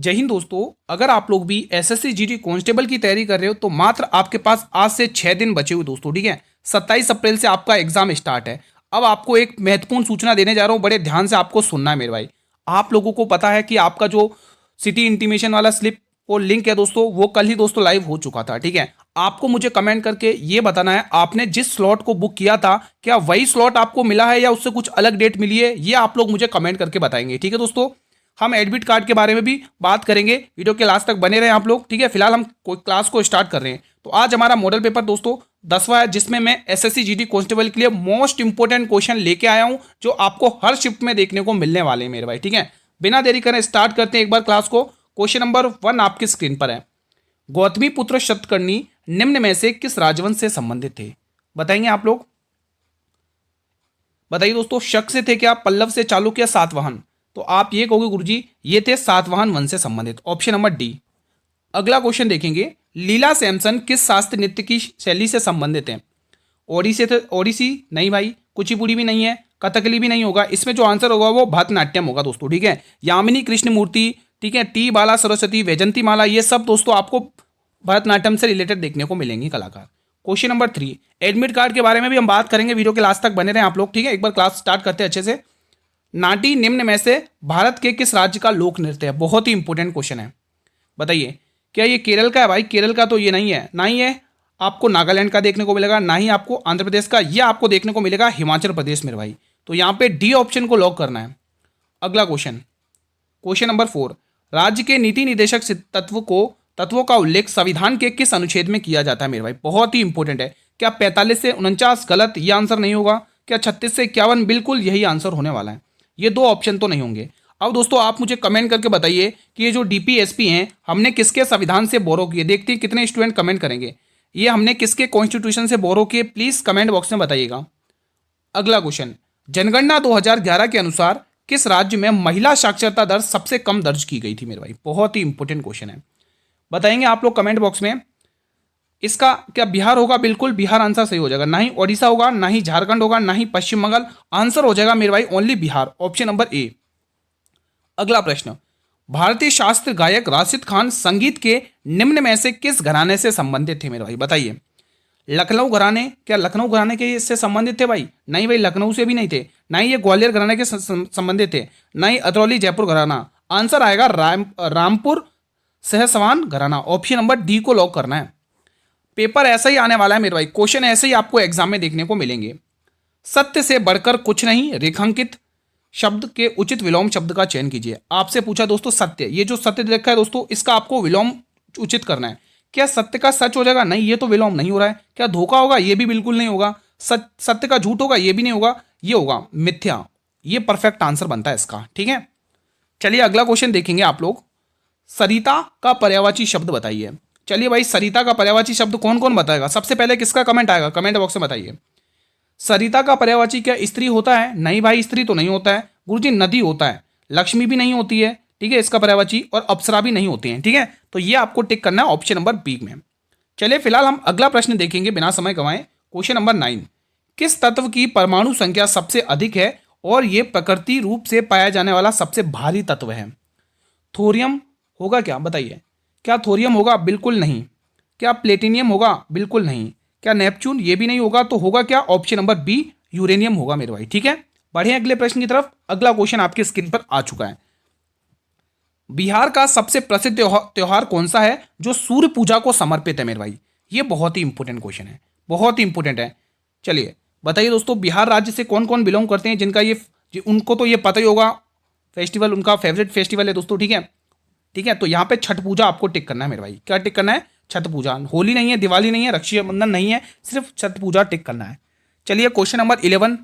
जय हिंद दोस्तों। अगर आप लोग भी एसएससी जीडी कांस्टेबल की तैयारी कर रहे हो तो मात्र आपके पास आज से 6 दिन बचे हुए दोस्तों, ठीक है। 27 अप्रैल से आपका एग्जाम स्टार्ट है। अब आपको एक महत्वपूर्ण सूचना देने जा रहा हूं, बड़े ध्यान से आपको सुनना है मेरे भाई। आप लोगों को पता है कि आपका जो सिटी इंटीमेशन वाला स्लिप और लिंक है दोस्तों, वो कल ही दोस्तों लाइव हो चुका था, ठीक है। आपको मुझे कमेंट करके ये बताना है आपने जिस स्लॉट को बुक किया था क्या वही स्लॉट आपको मिला है या उससे कुछ अलग डेट मिली है, ये आप लोग मुझे कमेंट करके बताएंगे, ठीक है दोस्तों। हम एडमिट कार्ड के बारे में भी बात करेंगे, वीडियो के लास्ट तक बने रहे आप लोग, ठीक है। फिलहाल हम क्लास को स्टार्ट कर रहे हैं। तो आज हमारा मॉडल पेपर दोस्तों 10वां है, जिसमें मैं एसएससी जीडी कांस्टेबल के लिए मोस्ट इंपोर्टेंट क्वेश्चन लेके आया हूं जो आपको हर शिफ्ट में देखने को मिलने वाले हैं मेरे भाई, ठीक है। बिना देरी करें स्टार्ट करते हैं एक बार क्लास को। क्वेश्चन नंबर 1 आपकी स्क्रीन पर है। गौतमी पुत्र शतकर्णी निम्न में से किस राजवंश से संबंधित थे? बताएंगे आप लोग, बताइए दोस्तों। शक से थे क्या, पल्लव से, चालुक्य, सातवाहन? तो आप ये कहोगे गुरुजी ये थे सातवाहन वंश से संबंधित, ऑप्शन नंबर डी। अगला क्वेश्चन देखेंगे, लीला सैमसन किस शास्त्रीय नृत्य की शैली से संबंधित है? ओडिसी थे, ओडिसी नहीं भाई, कुचिपुड़ी भी नहीं है, कथकली भी नहीं होगा। इसमें जो आंसर होगा वो भरतनाट्यम होगा दोस्तों, ठीक है। यामिनी कृष्ण मूर्ति, ठीक है, टी बाला सरस्वती, वैजंती माला, ये सब दोस्तों आपको भरतनाट्यम से रिलेटेड देखने को मिलेंगे कलाकार। क्वेश्चन नंबर 3, एडमिट कार्ड के बारे में भी हम बात करेंगे, वीडियो के लास्ट तक बने रहे आप लोग, ठीक है। एक बार क्लास स्टार्ट करते हैं अच्छे से। नाटी निम्न में से भारत के किस राज्य का लोक नृत्य है? बहुत ही इंपॉर्टेंट क्वेश्चन है, बताइए। क्या ये केरल का है? भाई केरल का तो ये नहीं है, ना ही है आपको नागालैंड का देखने को मिलेगा, ना ही आपको आंध्र प्रदेश का, ये आपको देखने को मिलेगा हिमाचल प्रदेश मेरे भाई। तो यहाँ पे डी ऑप्शन को लॉक करना है। अगला क्वेश्चन, क्वेश्चन नंबर 4, राज्य के नीति निर्देशक तत्वों का उल्लेख संविधान के किस अनुच्छेद में किया जाता है मेरे भाई? बहुत ही इंपॉर्टेंट है। क्या 45 से 49 गलत, ये आंसर नहीं होगा। क्या 36 से 51 बिल्कुल यही आंसर होने वाला है। ये दो ऑप्शन तो नहीं होंगे। अब दोस्तों आप मुझे कमेंट करके बताइए कि ये जो डीपीएसपी हैं हमने किसके संविधान से बोरो किए। देखते हैं कितने स्टूडेंट कमेंट करेंगे। ये हमने किसके कॉन्स्टिट्यूशन से बोरो किए, प्लीज कमेंट बॉक्स में बताइएगा। अगला क्वेश्चन, जनगणना 2011 के अनुसार किस राज्य में महिला साक्षरता दर सबसे कम दर्ज की गई थी मेरे भाई? बहुत ही इंपॉर्टेंट क्वेश्चन है, बताएंगे आप लोग कमेंट बॉक्स में। इसका क्या बिहार होगा? बिल्कुल बिहार आंसर सही हो जाएगा। ना ही ओडिशा होगा, ना ही झारखंड होगा, ना ही पश्चिम बंगाल। आंसर हो जाएगा मेरे भाई only Bihar, option number A. अगला प्रश्न, भारतीय शास्त्रीय गायक राशिद खान संगीत के निम्न में से किस घराने से संबंधित थे मेरे भाई? बताइए। लखनऊ घराने, क्या लखनऊ घराने के इससे संबंधित थे भाई? नहीं भाई, लखनऊ से भी नहीं थे। ना ही ये ग्वालियर घराने के संबंधित थे, ना ही अतरौली जयपुर घराना। आंसर आएगा रामपुर सहसवान घराना, ऑप्शन नंबर डी को लॉक करना है। पेपर ऐसा ही आने वाला है मेरे भाई, क्वेश्चन ऐसे ही आपको एग्जाम में देखने को मिलेंगे। सत्य से बढ़कर कुछ नहीं, रेखांकित शब्द के उचित विलोम शब्द का चयन कीजिए। आपसे पूछा दोस्तों सत्य, ये जो सत्य देखा है दोस्तों, इसका आपको विलोम उचित करना है। क्या सत्य का सच हो जाएगा? नहीं, ये तो विलोम नहीं हो रहा है। क्या धोखा होगा? ये भी बिल्कुल नहीं होगा। सत्य का झूठ होगा? ये भी नहीं होगा, ये होगा मिथ्या। ये परफेक्ट आंसर बनता है इसका, ठीक है। चलिए अगला क्वेश्चन देखेंगे आप लोग। सरिता का पर्यायवाची शब्द बताइए। चलिए भाई, सरिता का पर्यायवाची शब्द कौन कौन बताएगा? सबसे पहले किसका कमेंट आएगा? कमेंट बॉक्स में बताइए। सरिता का पर्यायवाची क्या स्त्री होता है? नहीं भाई, स्त्री तो नहीं होता है गुरुजी, नदी होता है। लक्ष्मी भी नहीं होती है, ठीक है, इसका पर्यायवाची, और अप्सरा भी नहीं होती है, ठीक है। तो ये आपको टिक करना है ऑप्शन नंबर बी में। चलिए फिलहाल हम अगला प्रश्न देखेंगे बिना समय गंवाए। क्वेश्चन नंबर 9, किस तत्व की परमाणु संख्या सबसे अधिक है और ये प्रकृति रूप से पाया जाने वाला सबसे भारी तत्व है? थोरियम होगा क्या? बताइए। क्या थोरियम होगा? बिल्कुल नहीं। क्या प्लेटिनियम होगा? बिल्कुल नहीं। क्या नेपच्यून? ये भी नहीं होगा। तो होगा क्या? ऑप्शन नंबर बी, यूरेनियम होगा मेरे भाई, ठीक है। बढ़े अगले प्रश्न की तरफ। अगला क्वेश्चन आपके स्क्रीन पर आ चुका है। बिहार का सबसे प्रसिद्ध त्योहार कौन सा है जो सूर्य पूजा को समर्पित है मेरे भाई? ये बहुत ही इंपॉर्टेंट क्वेश्चन है, बहुत ही इंपॉर्टेंट है। चलिए बताइए दोस्तों, बिहार राज्य से कौन कौन बिलोंग करते हैं जिनका उनको तो ये पता ही होगा। फेस्टिवल उनका फेवरेट फेस्टिवल है दोस्तों, ठीक है, ठीक है। तो यहाँ पे छठ पूजा आपको टिक करना है मेरे भाई। क्या टिक करना है? छठ पूजा। होली नहीं है, दिवाली नहीं है, रक्षाबंधन नहीं है, सिर्फ छठ पूजा टिक करना है। चलिए क्वेश्चन नंबर 11।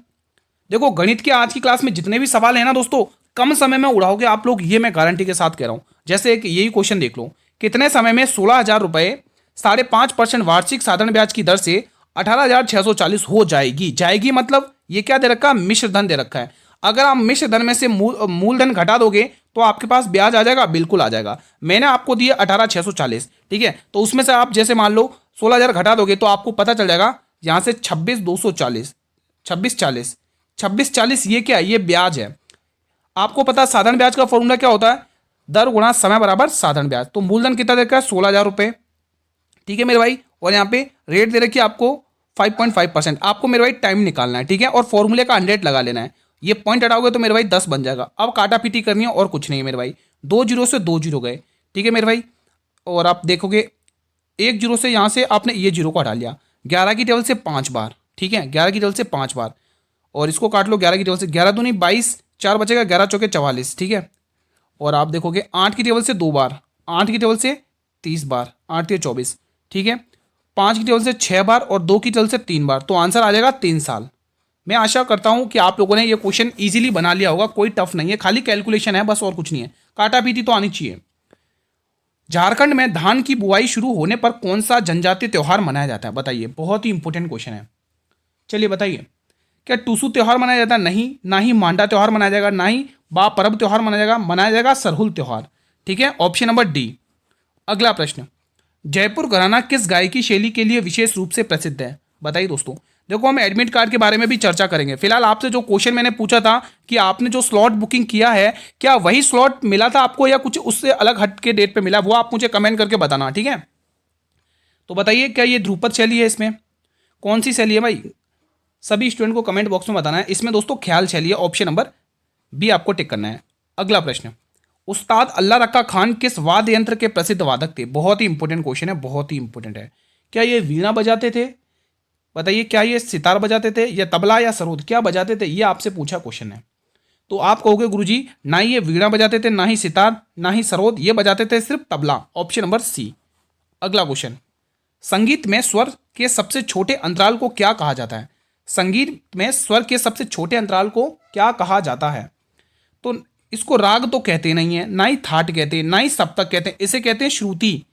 देखो गणित के आज की क्लास में जितने भी सवाल है ना दोस्तों, कम समय में उड़ाओगे आप लोग, ये मैं गारंटी के साथ कह रहा हूं। जैसे एक यही क्वेश्चन देख लो, कितने समय में 16,000 रुपए 5.5% वार्षिक साधारण ब्याज की दर से 18,640 हो जाएगी? जाएगी मतलब ये क्या दे रखा है? मिश्र धन दे रखा है। अगर आप मिश्र धन में से मूलधन घटा दोगे तो आपके पास ब्याज आ जाएगा, बिल्कुल आ जाएगा। मैंने आपको दिया 18,640, ठीक है। तो उसमें से आप जैसे मान लो 16,000 घटा दोगे तो आपको पता चल जाएगा यहां से 26,240, 2640, ये क्या है? ये ब्याज है। आपको पता है साधारण ब्याज का फॉर्मूला क्या होता है? दर गुणा समय बराबर साधारण ब्याज। तो मूलधन कितना दे रखा है? 16,000 रुपये। ठीक है मेरे भाई, और यहाँ पे रेट दे रखी है आपको 5.5%। आपको मेरे भाई टाइम निकालना है, ठीक है, और फॉर्मूले का 100 लगा लेना है। ये पॉइंट हटाओगे तो मेरे भाई 10 बन जाएगा। अब काटा पीटी करनी है और कुछ नहीं है मेरे भाई। 2 जीरो से 2 जीरो गए, ठीक है मेरे भाई, और आप देखोगे 1 जीरो से यहाँ से आपने ये जीरो को हटा लिया। 11 की टेबल से 5 बार, ठीक है, 11 की टेबल से 5 बार, और इसको काट लो 11 की टेबल से। 11 दूनी 22, 4 बचेगा, 11 चौके 44, ठीक है। और आप देखोगे 8 की टेबल से 2 बार, 8 की टेबल से 30 बार, 8 के 24, ठीक है। 5 की टेबल से 6 बार और 2 की टेबल से 3 बार, तो आंसर आ जाएगा 3 साल। मैं आशा करता हूं कि आप लोगों ने ये क्वेश्चन इजीली बना लिया होगा, कोई टफ नहीं है, खाली कैलकुलेशन है बस, और कुछ नहीं है। काटा पीटी तो आनी चाहिए। झारखंड में धान की बुआई शुरू होने पर कौन सा जनजातीय त्योहार मनाया जाता है? बताइए, बहुत ही इंपॉर्टेंट क्वेश्चन है। चलिए बताइए, क्या टूसू त्योहार मनाया जाता है? नहीं। ना ही मांडा त्योहार मनाया जाएगा, ना ही बा परब त्योहार मनाया जाएगा सरहुल त्योहार, ठीक है, ऑप्शन नंबर डी। अगला प्रश्न, जयपुर घराना किस गायकी शैली के लिए विशेष रूप से प्रसिद्ध है? बताइए दोस्तों। देखो, हम एडमिट कार्ड के बारे में भी चर्चा करेंगे। फिलहाल आपसे जो क्वेश्चन मैंने पूछा था कि आपने जो स्लॉट बुकिंग किया है, क्या वही स्लॉट मिला था आपको या कुछ उससे अलग हट के डेट पे मिला, वो आप मुझे कमेंट करके बताना, ठीक है। तो बताइए, क्या ये ध्रुपद शैली है? इसमें कौन सी शैली है भाई? सभी स्टूडेंट को कमेंट बॉक्स में बताना है। इसमें दोस्तों ख्याल शैली है, ऑप्शन नंबर बी आपको टिक करना है। अगला प्रश्न, उस्ताद अल्लाह रक्का खान किस वाद्य यंत्र के प्रसिद्ध वादक थे? बहुत ही इंपॉर्टेंट क्वेश्चन है, बहुत ही इंपॉर्टेंट है। क्या ये वीणा बजाते थे? बताइए, क्या ये सितार बजाते थे या तबला या सरोद, क्या बजाते थे? ये आपसे पूछा क्वेश्चन है। तो आप कहोगे गुरुजी ना ही ये वीणा बजाते थे, ना ही सितार, ना ही सरोद, ये बजाते थे सिर्फ तबला, ऑप्शन नंबर सी। अगला क्वेश्चन, संगीत में स्वर के सबसे छोटे अंतराल को क्या कहा जाता है? संगीत में स्वर के सबसे छोटे अंतराल को क्या कहा जाता है? तो इसको राग तो कहते नहीं है, ना ही थाट कहते हैं, ना ही सप्तक कहते हैं, इसे कहते हैं श्रुति,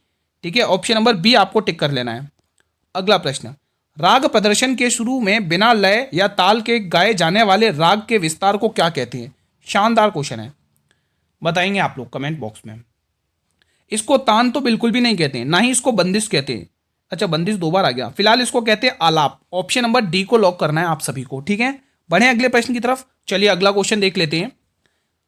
ठीक है, ऑप्शन नंबर बी आपको टिक कर लेना है। अगला प्रश्न, राग प्रदर्शन के शुरू में बिना लय या ताल के गाए जाने वाले राग के विस्तार को क्या कहते हैं? शानदार क्वेश्चन है, बताएंगे आप लोग कमेंट बॉक्स में। इसको तान तो बिल्कुल भी नहीं कहते हैं, ना ही इसको बंदिश कहते हैं। अच्छा, बंदिश 2 बार आ गया। फिलहाल इसको कहते हैं आलाप, ऑप्शन नंबर डी को लॉक करना है आप सभी को, ठीक है। बढ़े अगले प्रश्न की तरफ। चलिए अगला क्वेश्चन देख लेते हैं।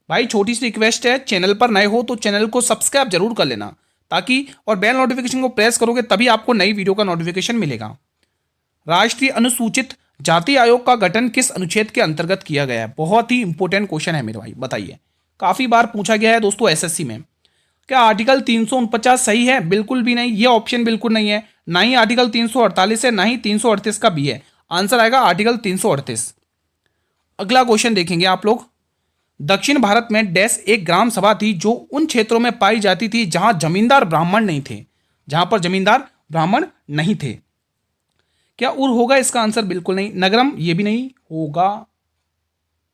भाई छोटी सी रिक्वेस्ट है, चैनल पर नए हो तो चैनल को सब्सक्राइब जरूर कर लेना, ताकि और बेल नोटिफिकेशन को प्रेस करोगे तभी आपको नई वीडियो का नोटिफिकेशन मिलेगा। राष्ट्रीय अनुसूचित जाति आयोग का गठन किस अनुच्छेद के अंतर्गत किया गया है? बहुत ही इंपॉर्टेंट क्वेश्चन है मेरे भाई, बताइए। काफी बार पूछा गया है दोस्तों एसएससी में। क्या आर्टिकल 349 सही है? बिल्कुल भी नहीं, ये ऑप्शन बिल्कुल नहीं है। ना ही आर्टिकल 348 है, ना ही 338 का बी है। आंसर आएगा आर्टिकल 338। अगला क्वेश्चन देखेंगे आप लोग। दक्षिण भारत में डैश एक ग्राम सभा थी जो उन क्षेत्रों में पाई जाती थी जहां जमींदार ब्राह्मण नहीं थे, जहां पर जमींदार ब्राह्मण नहीं थे। क्या उर होगा इसका आंसर? बिल्कुल नहीं। नगरम, ये भी नहीं होगा।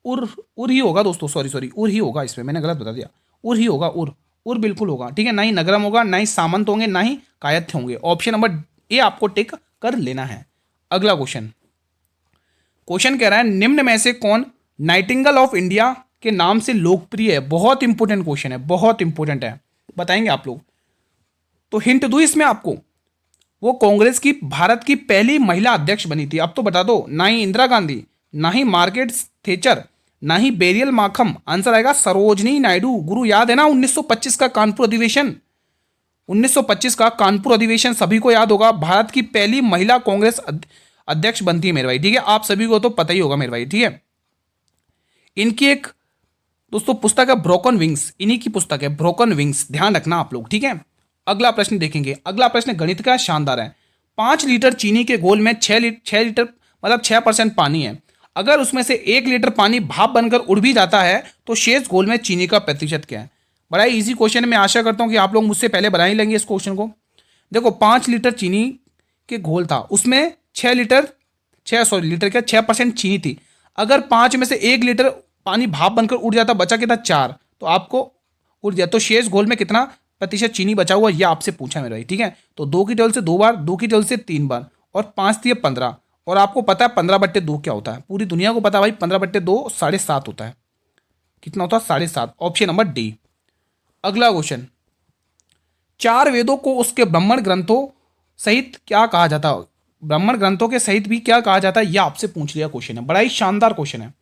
उर ही होगा दोस्तों, सॉरी उर ही होगा, इसमें मैंने गलत बता दिया। उर ही होगा, उर बिल्कुल होगा, ठीक है। ना ही नगरम होगा, ना ही सामंत होंगे, ना ही कायस्थ होंगे। ऑप्शन नंबर ए आपको टिक कर लेना है। अगला क्वेश्चन कह रहा है निम्न में से कौन नाइटिंगेल ऑफ इंडिया के नाम से लोकप्रिय है? बहुत इंपॉर्टेंट क्वेश्चन है, बहुत इंपॉर्टेंट है, बताएंगे आप लोग। तो हिंट दूं इसमें आपको, वो कांग्रेस की भारत की पहली महिला अध्यक्ष बनी थी। अब तो बता दो, ना ही इंदिरा गांधी, ना ही मार्gaरेट थेचर, ना ही बेरियल मार्कम। आंसर आएगा सरोजनी नायडू। गुरु याद है ना 1925 का कानपुर अधिवेशन? 1925 का कानपुर अधिवेशन सभी को याद होगा। भारत की पहली महिला कांग्रेस अध्यक्ष बनती है मेरे भाई, ठीक है। आप सभी को तो पता ही होगा मेरे भाई, ठीक है। इनकी एक दोस्तों पुस्तक है ब्रोकन विंग्स, इन्हीं की पुस्तक है ब्रोकन विंग्स, ध्यान रखना आप लोग, ठीक है। अगला प्रश्न देखेंगे। अगला प्रश्न गणित का शानदार है। 5 लीटर चीनी के घोल में 6 लीटर मतलब 6% पानी है। अगर उसमें से 1 लीटर पानी भाप बनकर उड़ भी जाता है तो शेष घोल में चीनी का प्रतिशत क्या है? बड़ा ही इजी क्वेश्चन है, मैं आशा करता हूं कि आप लोग मुझसे पहले बना ही लेंगे इस क्वेश्चन को। देखो 5 लीटर चीनी के घोल था, उसमें 6% चीनी थी। अगर 5 में से 1 लीटर पानी भाप बनकर उड़ जाता, बचा कितना? 4, तो आपको उड़ जाए तो शेष घोल में कितना प्रतिशत चीनी बचा हुआ, यह आपसे पूछा मेरे भाई, ठीक है। तो 2 की टेबल से 2 बार, 2 की टेबल से 3 बार, और 5 थी 15। और आपको पता है 15/2 क्या होता है? पूरी दुनिया को पता है भाई, 15/2 7.5 होता है। कितना होता है? 7.5, ऑप्शन नंबर डी। अगला क्वेश्चन, 4 वेदों को उसके ब्राह्मण ग्रंथों सहित क्या कहा जाता है? ब्राह्मण ग्रंथों के सहित भी क्या कहा जाता है, यह आपसे पूछ लिया क्वेश्चन है। बड़ा ही शानदार क्वेश्चन है।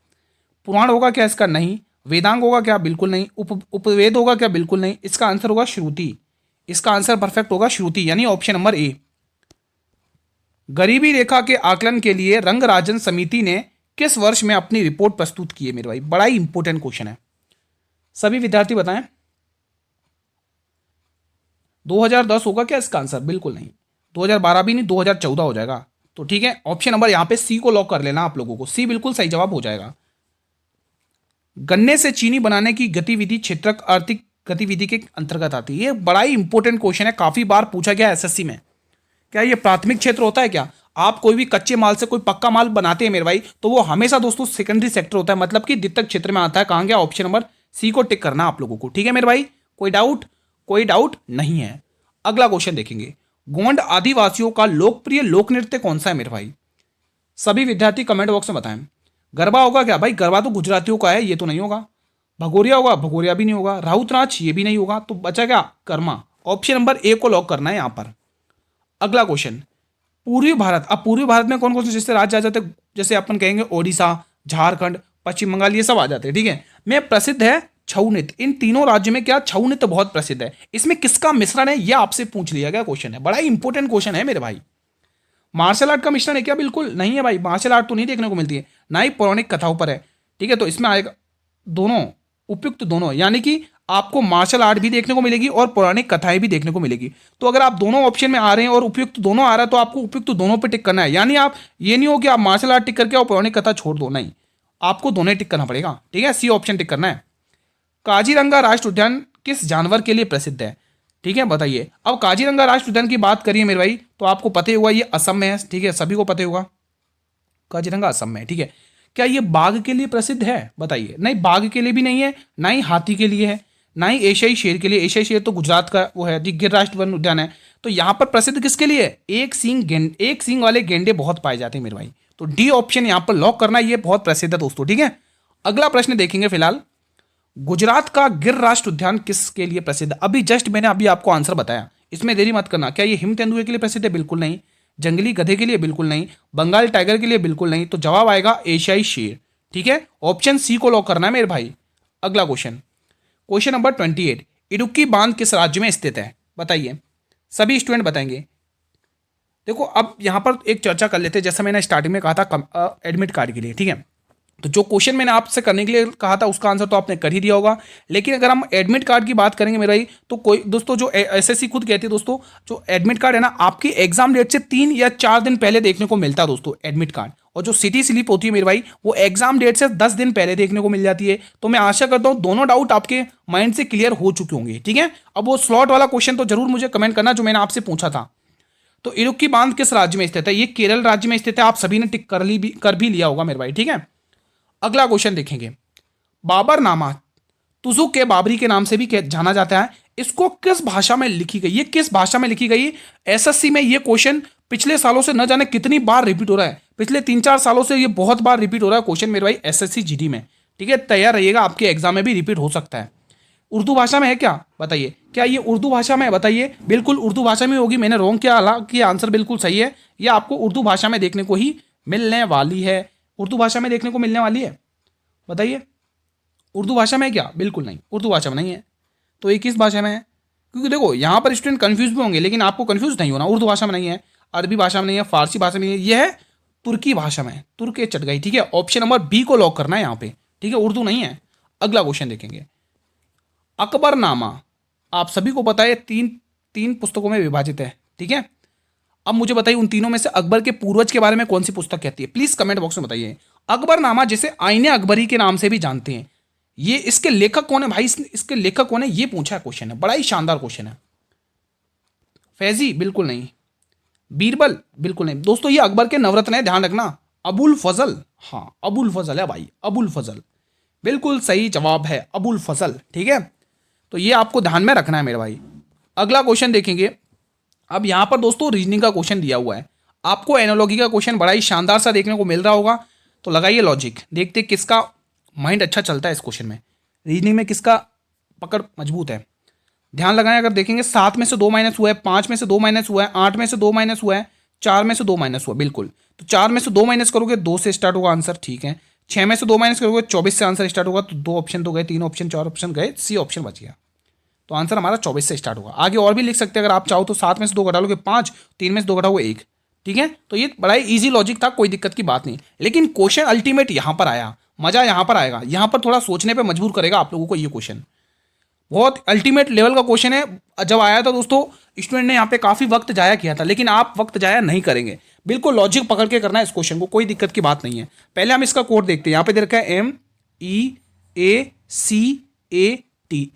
पुराण होगा क्या इसका? नहीं। वेदांग होगा क्या? बिल्कुल नहीं। उपवेद होगा क्या? बिल्कुल नहीं। इसका आंसर होगा श्रुति। इसका आंसर परफेक्ट होगा श्रुति, यानी ऑप्शन नंबर ए। गरीबी रेखा के आकलन के लिए रंगराजन समिति ने किस वर्ष में अपनी रिपोर्ट प्रस्तुत की है मेरे भाई? बड़ा ही इंपॉर्टेंट क्वेश्चन है, सभी विद्यार्थी बताएं। 2010 होगा क्या इसका आंसर? बिल्कुल नहीं। 2012 भी नहीं, 2014 हो जाएगा। तो ठीक है, ऑप्शन नंबर यहां पे सी को लॉक कर लेना आप लोगों को। सी बिल्कुल सही जवाब हो जाएगा। गन्ने से चीनी बनाने की गतिविधि क्षेत्रक आर्थिक गतिविधि के अंतर्गत आती है। ये बड़ा ही इंपॉर्टेंट क्वेश्चन है, काफी बार पूछा गया एसएससी में। क्या ये प्राथमिक क्षेत्र होता है क्या? आप कोई भी कच्चे माल से कोई पक्का माल बनाते हैं मेरे भाई, तो वो हमेशा दोस्तों सेकेंडरी सेक्टर होता है, मतलब कि द्वितीयक क्षेत्र में आता है। कहां गया? ऑप्शन नंबर सी को टिक करना आप लोगों को। ठीक है मेरे भाई, कोई डाउट? कोई डाउट नहीं है। अगला क्वेश्चन देखेंगे, गोंड आदिवासियों का लोकप्रिय लोक नृत्य कौन सा है मेरे भाई? सभी विद्यार्थी कमेंट बॉक्स में बताएं। गरबा होगा क्या? भाई गरबा तो गुजरातियों का है, ये तो नहीं होगा। भगोरिया होगा? भगोरिया भी नहीं होगा। राउत नाच? ये भी नहीं होगा। तो बचा क्या? कर्मा। ऑप्शन नंबर ए को लॉक करना है यहां पर। अगला क्वेश्चन, पूर्वी भारत। अब पूर्वी भारत में कौन कौन से जैसे राज्य आ जाते हैं? जैसे अपन कहेंगे ओडिशा, झारखंड, पश्चिम बंगाल, ये सब आ जाते हैं। ठीक है, में प्रसिद्ध है छऊ नृत्य। इन तीनों राज्यों में क्या छऊ नृत्य बहुत प्रसिद्ध है? इसमें किसका मिश्रण है, यह आपसे पूछ लिया गया क्वेश्चन है। बड़ा ही इंपॉर्टेंट क्वेश्चन है मेरे भाई। मार्शल आर्ट का मिश्रण है क्या? बिल्कुल नहीं है भाई, मार्शल आर्ट तो नहीं देखने को मिलती है, ना ही पौराणिक कथाओं पर है। ठीक है, तो इसमें आएगा दोनों, उपयुक्त दोनों, यानी कि आपको मार्शल आर्ट भी देखने को मिलेगी और पौराणिक कथाएं भी देखने को मिलेगी। तो अगर आप दोनों ऑप्शन में आ रहे हैं और उपयुक्त दोनों आ रहा है, तो आपको उपयुक्त दोनों पे टिक करना है। यानी आप ये नहीं हो कि आप मार्शल आर्ट टिक करके और पौराणिक कथा छोड़ दो, नहीं, आपको दोनों टिक करना पड़ेगा। ठीक है, सी ऑप्शन टिक करना है। काजीरंगा राष्ट्रीय उद्यान किस जानवर के लिए प्रसिद्ध है? ठीक है, बताइए। अब काजीरंगा राष्ट्रीय उद्यान की बात करिए मेरे भाई, तो आपको पता ही होगा ये असम में है। ठीक है, सभी को पता ही होगा काजीरंगा असम में। ठीक है, क्या ये बाघ के लिए प्रसिद्ध है? बताइए। नहीं, बाघ के लिए भी नहीं है, ना ही हाथी के लिए है, ना ही एशियाई शेर के लिए। एशियाई शेर तो गुजरात का वो है, गिर राष्ट्रीय वन उद्यान है। तो यहां पर प्रसिद्ध किसके लिए है? एक सींग वाले गेंडे बहुत पाए जाते हैं मेरे भाई। तो डी ऑप्शन यहां पर लॉक करना, ये बहुत प्रसिद्ध है दोस्तों। ठीक है, अगला प्रश्न देखेंगे फिलहाल, गुजरात का गिर राष्ट्र उद्यान किसके लिए प्रसिद्ध? अभी जस्ट मैंने अभी आपको आंसर बताया, इसमें देरी मत करना। क्या ये हिम तेंदुए के लिए प्रसिद्ध है? बिल्कुल नहीं। जंगली गधे के लिए? बिल्कुल नहीं। बंगाल टाइगर के लिए? बिल्कुल नहीं। तो जवाब आएगा एशियाई शेर। ठीक है, ऑप्शन सी को लॉक करना है मेरे भाई। अगला क्वेश्चन, क्वेश्चन नंबर 28, इडुक्की बांध किस राज्य में स्थित है? बताइए, सभी स्टूडेंट बताएंगे। देखो, अब यहां पर एक चर्चा कर लेते हैं, जैसा मैंने स्टार्टिंग में कहा था एडमिट कार्ड के लिए। ठीक है, तो जो क्वेश्चन मैंने आपसे करने के लिए कहा था उसका आंसर तो आपने कर ही दिया होगा। लेकिन अगर हम एडमिट कार्ड की बात करेंगे मेरा ही, तो कोई दोस्तों जो एसएससी खुद कहती है दोस्तों, जो एडमिट कार्ड है ना, आपकी एग्जाम डेट से 3 या 4 दिन पहले देखने को मिलता है दोस्तों एडमिट कार्ड। और जो सिटी स्लिप होती है मेरे भाई, वो एग्जाम डेट से 10 दिन पहले देखने को मिल जाती है। तो मैं आशा करता हूं दोनों डाउट आपके माइंड से क्लियर हो चुके होंगे। ठीक है, अब वो स्लॉट वाला क्वेश्चन तो जरूर मुझे कमेंट करना जो मैंने आपसे पूछा था। तो इडुक्की बांध किस राज्य में स्थित है? ये केरल राज्य में स्थित है। आप सभी ने टिक कर भी लिया होगा मेरे भाई। ठीक है, अगला क्वेश्चन देखेंगे, बाबरनामा तुजु के बाबरी के नाम से भी जाना जाता है, इसको किस भाषा में लिखी गई? ये किस भाषा में लिखी गई? एसएससी में ये क्वेश्चन पिछले सालों से न जाने कितनी बार रिपीट हो रहा है। पिछले 3-4 सालों से ये बहुत बार रिपीट हो रहा है क्वेश्चन मेरे भाई एसएससी जीडी में। ठीक है, तैयार रहिएगा, आपके एग्जाम में भी रिपीट हो सकता है। उर्दू भाषा में है क्या? बताइए, क्या ये उर्दू भाषा में है? बताइए, बिल्कुल उर्दू भाषा में होगी। मैंने रॉन्ग किया, हालांकि आंसर बिल्कुल सही है। ये आपको उर्दू भाषा में देखने को ही मिलने वाली है। उर्दू भाषा में देखने को मिलने वाली है। बताइए, उर्दू भाषा में है क्या? बिल्कुल नहीं, उर्दू भाषा में नहीं है। तो ये किस भाषा में है? क्योंकि देखो यहाँ पर स्टूडेंट कंफ्यूज भी होंगे, लेकिन आपको कंफ्यूज नहीं होना। उर्दू भाषा में नहीं है, अरबी भाषा में नहीं है, फारसी भाषा में नहीं है, यह है तुर्की भाषा में। तुर्क चट गई। ठीक है, ऑप्शन नंबर बी को लॉक करना है यहाँ पे। ठीक है, उर्दू नहीं है। अगला क्वेश्चन देखेंगे, अकबरनामा आप सभी को पता है तीन पुस्तकों में विभाजित है। ठीक है, अब मुझे बताइए उन तीनों में से अकबर के पूर्वज के बारे में कौन सी पुस्तक कहती है? प्लीज कमेंट बॉक्स में बताइए। अकबरनामा जिसे आईने अकबरी के नाम से भी जानते हैं, ये इसके लेखक कौन है भाई? इसके लेखक कौन है, ये पूछा है क्वेश्चन है। बड़ा ही शानदार क्वेश्चन है। फैजी? बिल्कुल नहीं। बीरबल? बिल्कुल नहीं। दोस्तों, ये अकबर के नवरत्न है, ध्यान रखना। अबुल फजल, हाँ अबुल फजल है भाई, अबुल फजल बिल्कुल सही जवाब है, अबुल फजल। ठीक है, तो ये आपको ध्यान में रखना है मेरे भाई। अगला क्वेश्चन देखेंगे। अब यहां पर दोस्तों रीजनिंग का क्वेश्चन दिया हुआ है, आपको एनालॉजी का क्वेश्चन बड़ा ही शानदार सा देखने को मिल रहा होगा। तो लगाइए लॉजिक, देखते किसका माइंड अच्छा चलता है इस क्वेश्चन में, रीजनिंग में किसका पकड़ मजबूत है। ध्यान लगाएं, अगर देखेंगे 7 में से 2 माइनस हुआ है, 5 में से 2 माइनस हुआ है, 8 में से 2 माइनस हुआ है, 4 में से 2 माइनस हुआ। बिल्कुल, तो 4 में से 2 माइनस करोगे 2 से स्टार्ट होगा आंसर। ठीक है, 6 में से 2 माइनस करोगे 24 से आंसर स्टार्ट होगा, तो 2 ऑप्शन तो गए, 3 ऑप्शन, 4 ऑप्शन गए, सी ऑप्शन बच गया। तो आंसर हमारा 24 से स्टार्ट होगा। आगे और भी लिख सकते हैं अगर आप चाहो तो, 7 में से 2 घटा लोगे 5, 3 में से 2 घटाओगे 1। ठीक है, तो ये बड़ा ही ईजी लॉजिक था, कोई दिक्कत की बात नहीं। लेकिन क्वेश्चन अल्टीमेट यहाँ पर आया, मजा यहाँ पर आएगा, यहाँ पर थोड़ा सोचने पर मजबूर करेगा आप लोगों को ये क्वेश्चन। बहुत अल्टीमेट लेवल का क्वेश्चन है। जब आया था दोस्तों, स्टूडेंट ने यहाँ पे काफी वक्त जाया किया था, लेकिन आप वक्त जाया नहीं करेंगे, बिल्कुल लॉजिक पकड़ के करना है इस क्वेश्चन को, कोई दिक्कत की बात नहीं है। पहले हम इसका कोड देखते हैं। यहाँ पे दे रखा है MEEACAT,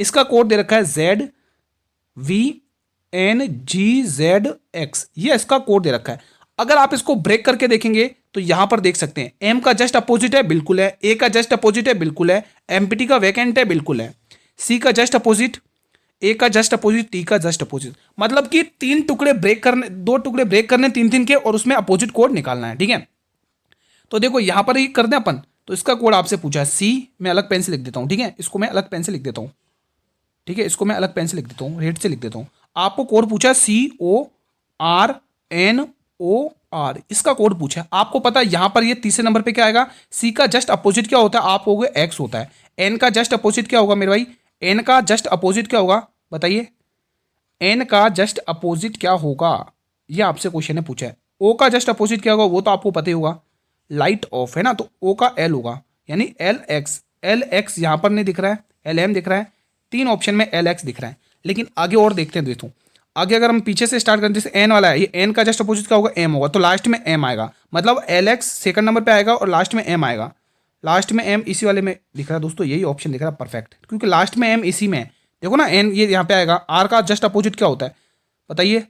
इसका कोड दे रखा है ZVNGZX, ये इसका कोड दे रखा है। अगर आप इसको ब्रेक करके देखेंगे तो यहां पर देख सकते हैं एम का जस्ट अपोजिट है, बिल्कुल है। ए का जस्ट अपोजिट है, बिल्कुल है। एमपीटी का वैकेंट है, बिल्कुल है। सी का जस्ट अपोजिट, ए का जस्ट अपोजिट, टी का जस्ट अपोजिट, मतलब कि 3 टुकड़े ब्रेक करने, 2 टुकड़े ब्रेक करने 3 के, और उसमें अपोजिट कोड निकालना है। ठीक है, तो देखो यहां पर ही कर दें अपन, तो इसका कोड आपसे पूछा है सी, मैं अलग पेन से लिख देता हूं। ठीक है, इसको मैं अलग पेन से लिख देता हूं। ठीक है, इसको मैं अलग पेन से लिख देता हूं, रेड से लिख देता हूं। आपको कोड पूछा CORNOR, इसका कोड पूछा है। आपको पता है यहां पर ये तीसरे नंबर पे क्या आएगा, सी का जस्ट अपोजिट क्या होता है, आप हो गए एक्स होता है। एन का जस्ट अपोजिट क्या होगा मेरे भाई, एन का जस्ट अपोजिट क्या होगा बताइए, एन का जस्ट अपोजिट क्या होगा, ये आपसे क्वेश्चन ने पूछा है। ओ का जस्ट अपोजिट क्या होगा वो तो आपको पता ही होगा, लाइट ऑफ है ना, तो ओ का एल होगा, यानी एल एक्स। एल एक्स यहां पर नहीं दिख रहा है, एल एम दिख रहा है, 3 ऑप्शन में एल एक्स दिख रहा है। लेकिन आगे और देखते हैं दोस्तों, आगे अगर हम पीछे से स्टार्ट करें, जैसे एन वाला है, ये एन का जस्ट अपोजिट क्या होगा, एम होगा, तो लास्ट में एम आएगा, मतलब एल एक्स सेकंड नंबर पे आएगा और लास्ट में एम आएगा। लास्ट में एम इसी वाले में दिख रहा है दोस्तों, यही ऑप्शन दिख रहा है परफेक्ट, क्योंकि लास्ट में एम इसी में है। देखो ना, एन ये यहाँ पे आएगा। आर का जस्ट अपोजिट क्या होता है बताइए,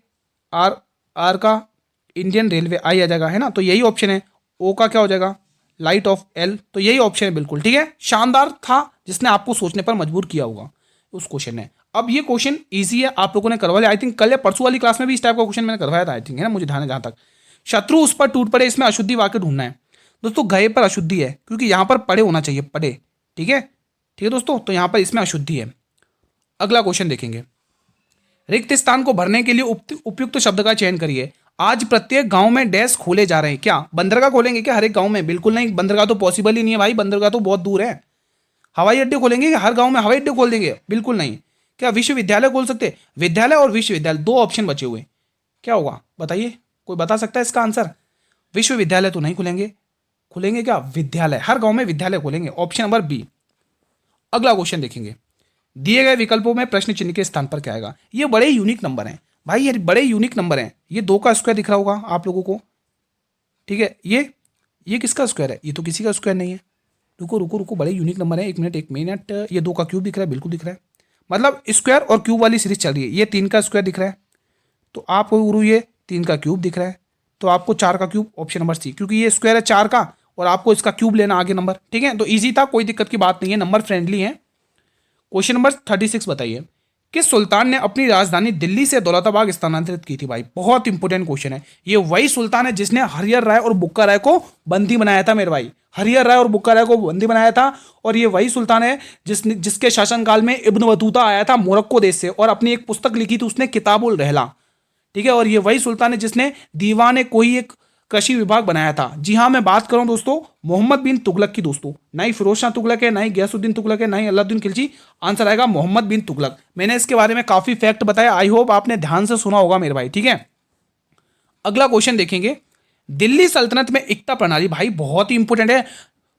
आर, आर का इंडियन रेलवे आई आ जाएगा, है ना, तो यही ऑप्शन है। ओ का क्या हो जाएगा, लाइट ऑफ एल, तो यही ऑप्शन है बिल्कुल। ठीक है, शानदार था, जिसने आपको सोचने पर मजबूर किया होगा उस क्वेश्चन ने। अब ये क्वेश्चन इजी है, आप लोगों ने करवा लिया। आई थिंक कल या परसों वाली क्लास में भी इस टाइप का क्वेश्चन मैंने करवाया था, आई थिंक, है ना, मुझे ध्यान है जहां तक। शत्रु उस पर टूट पड़े, इसमें अशुद्धि वाक्य ढूंढना है दोस्तों। गए पर अशुद्धि है, क्योंकि यहां पर पड़े होना चाहिए, पड़े। ठीक है, ठीक है दोस्तों, तो यहां पर इसमें अशुद्धि है। अगला क्वेश्चन देखेंगे, रिक्त स्थान को भरने के लिए उपयुक्त शब्द का चयन करिए। आज प्रत्येक गांव में डैश खोले जा रहे हैं, क्या बंदरगाह खोलेंगे क्या हर एक गांव में? बिल्कुल नहीं, बंदरगाह तो पॉसिबल ही नहीं है भाई, बंदरगाह तो बहुत दूर है। हवाई अड्डे खोलेंगे, हर गांव में हवाई अड्डे खोल देंगे? बिल्कुल नहीं। क्या विश्वविद्यालय खोल सकते? विद्यालय और विश्वविद्यालय 2 ऑप्शन बचे हुए, क्या होगा बताइए, कोई बता सकता है इसका आंसर? विश्वविद्यालय तो नहीं खुलेंगे, खुलेंगे क्या विद्यालय, हर गांव में विद्यालय खोलेंगे, ऑप्शन नंबर बी। अगला क्वेश्चन देखेंगे, दिए गए विकल्पों में प्रश्न चिन्ह के स्थान पर क्या आएगा? ये बड़े यूनिक नंबर हैं भाई, ये बड़े यूनिक नंबर हैं। ये 2 का स्क्वायर दिख रहा होगा आप लोगों को, ठीक है। ये किसका स्क्वायर है? ये तो किसी का स्क्वायर नहीं है। रुको रुको रुको, बड़े यूनिक नंबर है, 1 मिनट 1 मिनट। ये 2 का क्यूब दिख रहा है, बिल्कुल दिख रहा है, मतलब स्क्वायर और क्यूब वाली सीरीज चल रही है। ये 3 का स्क्वायर दिख रहा है, तो आपको गुरु ये 3 का क्यूब दिख रहा है, तो आपको 4 का क्यूब, ऑप्शन नंबर सी, क्योंकि ये स्क्वायर है 4 का और आपको इसका क्यूब लेना आगे नंबर। ठीक है, तो ईजी था, कोई दिक्कत की बात नहीं है, नंबर फ्रेंडली है। क्वेश्चन नंबर 36 बताइए, किस सुल्तान ने अपनी राजधानी दिल्ली से दौलताबाद स्थानांतरित की थी? भाई बहुत इंपॉर्टेंट क्वेश्चन है। ये वही सुल्तान है जिसने हरिहर राय और बुक्का राय को बंदी बनाया था मेरे भाई, हरिहर राय और बुक्का राय को बंदी बनाया था। और ये वही सुल्तान है जिसके शासनकाल में इब्न बतूता आया था मोरक्को देश से और अपनी एक पुस्तक लिखी थी उसने, किताबुल रहला। ठीक है, और ये वही सुल्तान है जिसने दीवान कोई एक कृषि विभाग बनाया था। जी हाँ, मैं बात कर रहा हूं दोस्तों मोहम्मद बिन तुगलक की। दोस्तों ना ही फिरोज शाह तुगलक है, ना ही गयासुद्दीन तुगलक है, ना ही अलाउद्दीन खिलजी, आंसर आएगा मोहम्मद बिन तुगलक। मैंने इसके बारे में काफी फैक्ट बताया, आई होप आपने ध्यान से सुना होगा मेरे भाई। ठीक है, अगला क्वेश्चन देखेंगे, दिल्ली सल्तनत में एकता प्रणाली, भाई बहुत ही इंपॉर्टेंट है।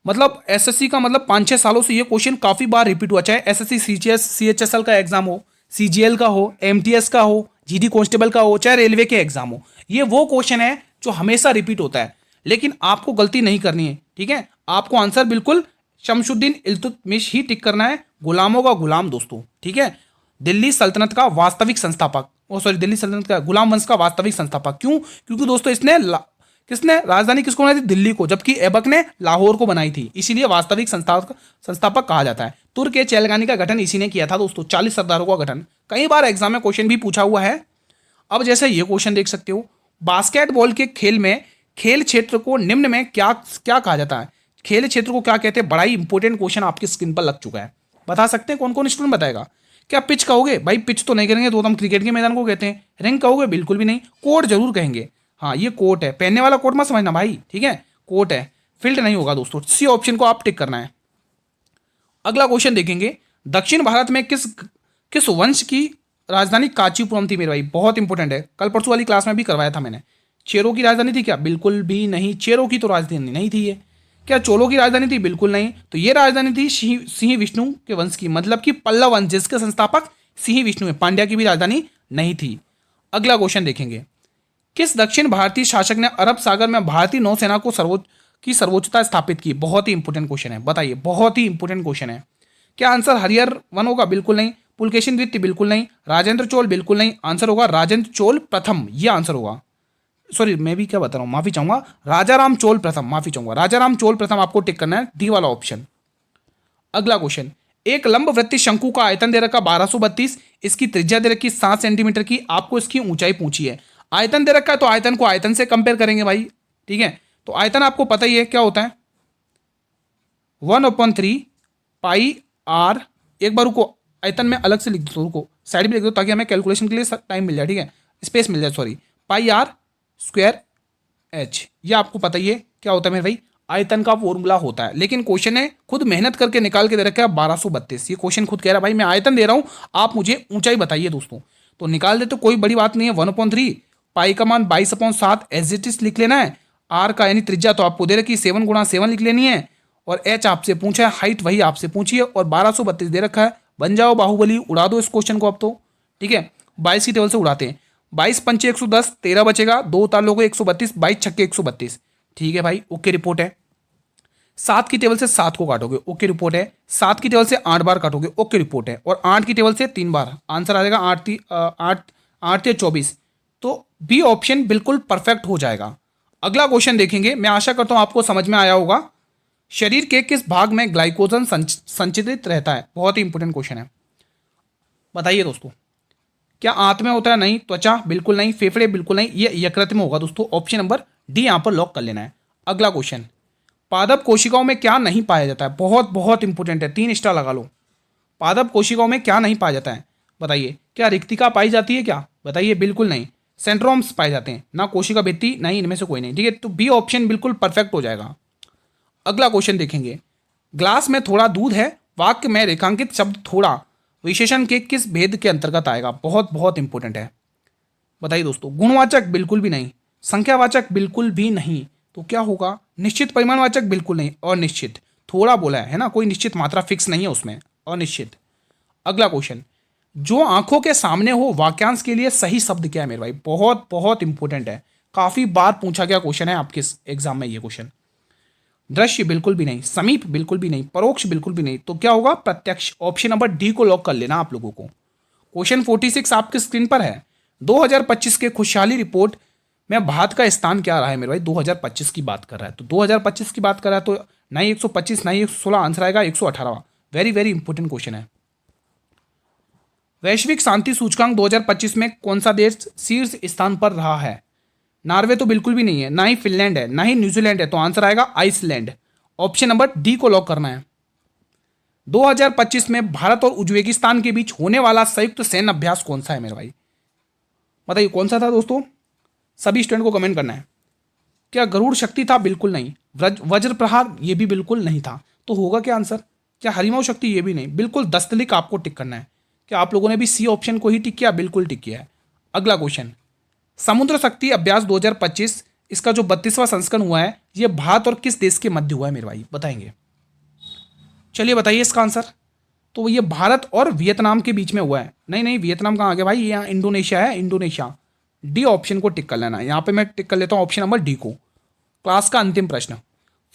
मतलब एसएससी का मतलब 5-6 सालों से ये क्वेश्चन काफी बार रिपीट हुआ, चाहे एसएससी सीजीएस सीएचएसएल का एग्जाम हो, सीजीएल का हो, एमटीएस का हो, जीडी कांस्टेबल का हो, चाहे रेलवे के एग्जाम हो, ये वो क्वेश्चन है जो हमेशा रिपीट होता है। लेकिन आपको गलती नहीं करनी है, ठीक है, आपको आंसर बिल्कुल शमशुद्दीन इल्तुतमिश ही टिक करना है, गुलामों का गुलाम दोस्तों। ठीक है, दिल्ली सल्तनत का वास्तविक संस्थापक, दिल्ली सल्तनत का गुलाम वंश का वास्तविक संस्थापक। क्यों? क्योंकि दोस्तों किसने राजधानी किसको बनाई थी? दिल्ली को, जबकि ऐबक ने लाहौर को बनाई थी, इसीलिए वास्तविक संस्थापक कहा जाता है। तुर्क चैलगानी का गठन इसी ने किया था दोस्तों, 40 सरदारों का गठन। कई बार एग्जाम में क्वेश्चन भी पूछा हुआ है। अब जैसे ये क्वेश्चन देख सकते हो, बास्केटबॉल के खेल में खेल क्षेत्र को निम्न में क्या क्या कहा जाता है? खेल क्षेत्र को क्या कहते हैं? बड़ा ही इंपॉर्टेंट क्वेश्चन आपकी स्क्रीन पर लग चुका है, बता सकते हैं? कौन कौन स्टूडेंट बताएगा? क्या पिच कहोगे? भाई पिच तो नहीं करेंगे, तो हम क्रिकेट के मैदान को कहते हैं। रिंग कहोगे? बिल्कुल भी नहीं। कोर्ट जरूर कहेंगे, हाँ ये कोर्ट है, पहनने वाला कोर्ट मत समझना भाई, ठीक है, कोर्ट है। फील्ड नहीं होगा दोस्तों, सी ऑप्शन को आप टिक करना है। अगला क्वेश्चन देखेंगे, दक्षिण भारत में किस किस वंश की राजधानी कांचीपुरम थी मेरे भाई? बहुत इंपॉर्टेंट है, कल परसों वाली क्लास में भी करवाया था मैंने। चेरों की राजधानी थी क्या? बिल्कुल भी नहीं, चेरों की तो राजधानी नहीं थी ये। क्या चोलों की राजधानी थी? बिल्कुल नहीं। तो ये राजधानी थी सिंह विष्णु के वंश की, मतलब कि पल्लव वंश जिसके संस्थापक सिंह विष्णु है। पांड्या की भी राजधानी नहीं थी। अगला क्वेश्चन देखेंगे, किस दक्षिण भारतीय शासक ने अरब सागर में भारतीय नौसेना को सर्वोच्चता स्थापित की? बहुत ही इंपॉर्टेंट क्वेश्चन है, बताइए, बहुत ही इंपॉर्टेंट क्वेश्चन है। क्या आंसर हरिहर वन होगा? बिल्कुल नहीं। पुलकेशिन द्वितीय? बिल्कुल नहीं। राजेंद्र चोल? बिल्कुल नहीं। आंसर होगा राजेंद्र चोल प्रथम, यह आंसर होगा। सॉरी, मैं भी क्या बता रहा हूं, माफी चाहूंगा, राजाराम चोल प्रथम, माफी चाहूंगा, राजाराम चोल प्रथम आपको टिक करना है, डी वाला ऑप्शन। अगला क्वेश्चन, एक लंबवृत्तीय शंकु का आयतन दे रखा 1232, इसकी त्रिज्या दे रखी 7 सेंटीमीटर की, आपको इसकी ऊंचाई पूछी है। आयतन दे रखा है तो आयतन को आयतन से कंपेयर करेंगे भाई, ठीक है। तो आयतन आपको पता ही है क्या होता है, 1/3 पाई आर। एक बार रुको, आयतन में अलग से लिख दो, रुको साइड में लिख दो ताकि हमें कैलकुलेशन के लिए टाइम मिल जाए, ठीक है, स्पेस मिल जाए, sorry. Pi r square h, ये आपको पता ही है क्या होता है मेरे भाई, आयतन का फॉर्मूला होता है। लेकिन क्वेश्चन ने खुद मेहनत करके निकाल के दे रखा है 1232। ये क्वेश्चन खुद कह रहा है भाई मैं आयतन दे रहा हूं, आप मुझे ऊंचाई बताइए दोस्तों। तो निकाल दे तो कोई बड़ी बात नहीं है। 1/3 पाई का मान 22/7 एज इट इज लिख लेना है। आर का यानी त्रिज्या तो आपको दे रखी 7 × 7 लिख लेनी है। और एच आपसे पूछा है, हाइट वही आपसे पूछी है, और 1232 दे रखा है। बन जाओ बाहुबली, उड़ा दो इस क्वेश्चन को अब तो, ठीक है। 22 की टेबल से उड़ाते हैं। 22 पंचे 110, 13 बचेगा, 2 तालों को 132, 22 छक्के 132, ठीक है भाई, ओके रिपोर्ट है। 7 की टेबल से 7 को काटोगे, ओके रिपोर्ट है। 7 की टेबल से 8 बार काटोगे, ओके रिपोर्ट है। और 8 की टेबल से 3 बार, आंसर आ जाएगा 8 या 24। तो बी ऑप्शन बिल्कुल परफेक्ट हो जाएगा। अगला क्वेश्चन देखेंगे, मैं आशा करता हूं आपको समझ में आया होगा। शरीर के किस भाग में ग्लाइकोजन संचित रहता है? बहुत ही इंपॉर्टेंट क्वेश्चन है, बताइए दोस्तों। क्या आंत में होता है? नहीं। त्वचा? बिल्कुल नहीं। फेफड़े? बिल्कुल नहीं। ये यकृत में होगा दोस्तों, ऑप्शन नंबर डी यहां पर लॉक कर लेना है। अगला क्वेश्चन, पादप कोशिकाओं में क्या नहीं पाया जाता है? बहुत बहुत इंपॉर्टेंट है, 3 स्टार लगा लो। पादप कोशिकाओं में क्या नहीं पाया जाता है, बताइए। क्या रिक्तिका पाई जाती है क्या? बताइए, बिल्कुल नहीं। सेंट्रोम्स पाए जाते हैं ना, कोशिका भित्ति नहीं, इनमें से कोई नहीं, ठीक है। तो बी ऑप्शन बिल्कुल परफेक्ट हो जाएगा। अगला क्वेश्चन देखेंगे, ग्लास में थोड़ा दूध है, वाक्य में रेखांकित शब्द थोड़ा विशेषण के किस भेद के अंतर्गत आएगा? बहुत बहुत इंपॉर्टेंट है, बताइए दोस्तों। गुणवाचक? बिल्कुल भी नहीं। संख्यावाचक? बिल्कुल भी नहीं। तो क्या होगा? निश्चित परिमाणवाचक? बिल्कुल नहीं। अनिश्चित, थोड़ा बोला है ना, कोई निश्चित मात्रा फिक्स नहीं है उसमें, अनिश्चित। अगला क्वेश्चन, जो आंखों के सामने हो वाक्यांश के लिए सही शब्द क्या है मेरे भाई? बहुत बहुत इंपॉर्टेंट है, काफी बार पूछा गया क्वेश्चन है आपके एग्जाम में ये क्वेश्चन। दृश्य? बिल्कुल भी नहीं। समीप? बिल्कुल भी नहीं। परोक्ष? बिल्कुल भी नहीं। तो क्या होगा? प्रत्यक्ष, ऑप्शन नंबर डी को लॉक कर लेना आप लोगों को। क्वेश्चन 46 आपकी स्क्रीन पर है। 2025 के खुशहाली रिपोर्ट में भारत का स्थान क्या रहा है मेरे भाई? 2025 की बात कर रहा है, तो 2025 की बात कर रहा है तो नहीं 125 नहीं 116, आंसर आएगा 118। वेरी वेरी इंपॉर्टेंट क्वेश्चन है। वैश्विक शांति सूचकांक 2025 में कौन सा देश शीर्ष स्थान पर रहा है? नॉर्वे तो बिल्कुल भी नहीं है, ना ही फिनलैंड है, ना ही न्यूजीलैंड है, तो आंसर आएगा आइसलैंड। ऑप्शन नंबर डी को लॉक करना है। 2025 में भारत और उज्बेकिस्तान के बीच होने वाला संयुक्त सैन्य अभ्यास कौन सा है मेरे भाई? बताइए कौन सा था दोस्तों, सभी स्टूडेंट को कमेंट करना है। क्या गरुड़ शक्ति था? बिल्कुल नहीं। वज्र प्रहार? ये भी बिल्कुल नहीं था। तो होगा क्या आंसर? क्या हरिमो शक्ति? ये भी नहीं। बिल्कुल दस्तलिक आपको टिक करना है। क्या आप लोगों ने भी सी ऑप्शन को ही टिक किया? बिल्कुल टिक किया है। अगला क्वेश्चन, समुद्र शक्ति अभ्यास 2025, इसका जो 32वां संस्करण हुआ है, ये भारत और किस देश के मध्य हुआ है मेरे भाई? बताएंगे, चलिए बताइए इसका आंसर। तो ये भारत और वियतनाम के बीच में हुआ है। नहीं नहीं, वियतनाम कहाँ आ गया भाई, ये यहाँ इंडोनेशिया है, इंडोनेशिया। डी ऑप्शन को टिक कर लेना है। यहाँ पे मैं टिक कर लेता हूँ ऑप्शन नंबर डी को। क्लास का अंतिम प्रश्न,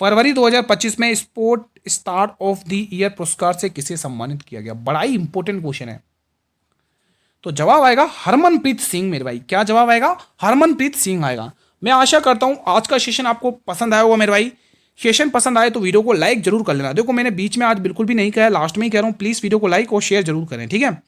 फरवरी 2025 में sport star of the year पुरस्कार से किसे सम्मानित किया गया? बड़ा ही इंपॉर्टेंट क्वेश्चन है। तो जवाब आएगा हरमनप्रीत सिंह मेरे भाई। क्या जवाब आएगा? हरमनप्रीत सिंह आएगा। मैं आशा करता हूं आज का सेशन आपको पसंद आया होगा मेरे भाई। सेशन पसंद आए तो वीडियो को लाइक जरूर कर लेना। देखो मैंने बीच में आज बिल्कुल भी नहीं कहा, लास्ट में ही कह रहा हूं, प्लीज वीडियो को लाइक और शेयर जरूर करें, ठीक है।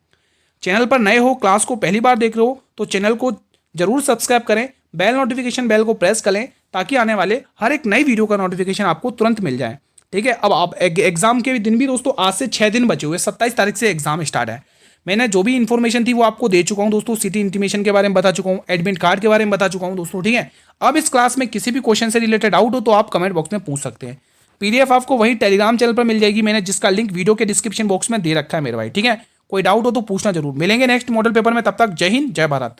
चैनल पर नए हो, क्लास को पहली बार देख रहे हो तो चैनल को जरूर सब्सक्राइब करें, बेल नोटिफिकेशन बेल को प्रेस करें ताकि आने वाले हर एक नई वीडियो का नोटिफिकेशन आपको तुरंत मिल जाए, ठीक है। अब आप एग्जाम के दिन भी दोस्तों आज से 6 दिन बचे हुए, 27 तारीख से एग्जाम स्टार्ट है। मैंने जो भी इन्फॉर्मेशन थी वो आपको दे चुका हूं दोस्तों, सिटी इंटीमेशन के बारे में बता चुका हूं, एडमिट कार्ड के बारे में बता चुका हूं दोस्तों, ठीक है। अब इस क्लास में किसी भी क्वेश्चन से रिलेटेड डाउट हो तो आप कमेंट बॉक्स में पूछ सकते हैं। पीडीएफ आपको वही टेलीग्राम चैनल पर मिल जाएगी, मैंने जिसका लिंक वीडियो के डिस्क्रिप्शन बॉक्स में दे रखा है मेरे भाई, ठीक है। कोई डाउट हो तो पूछना जरूर। मिलेंगे नेक्स्ट मॉडल पेपर में, तब तक जय हिंद जय भारत।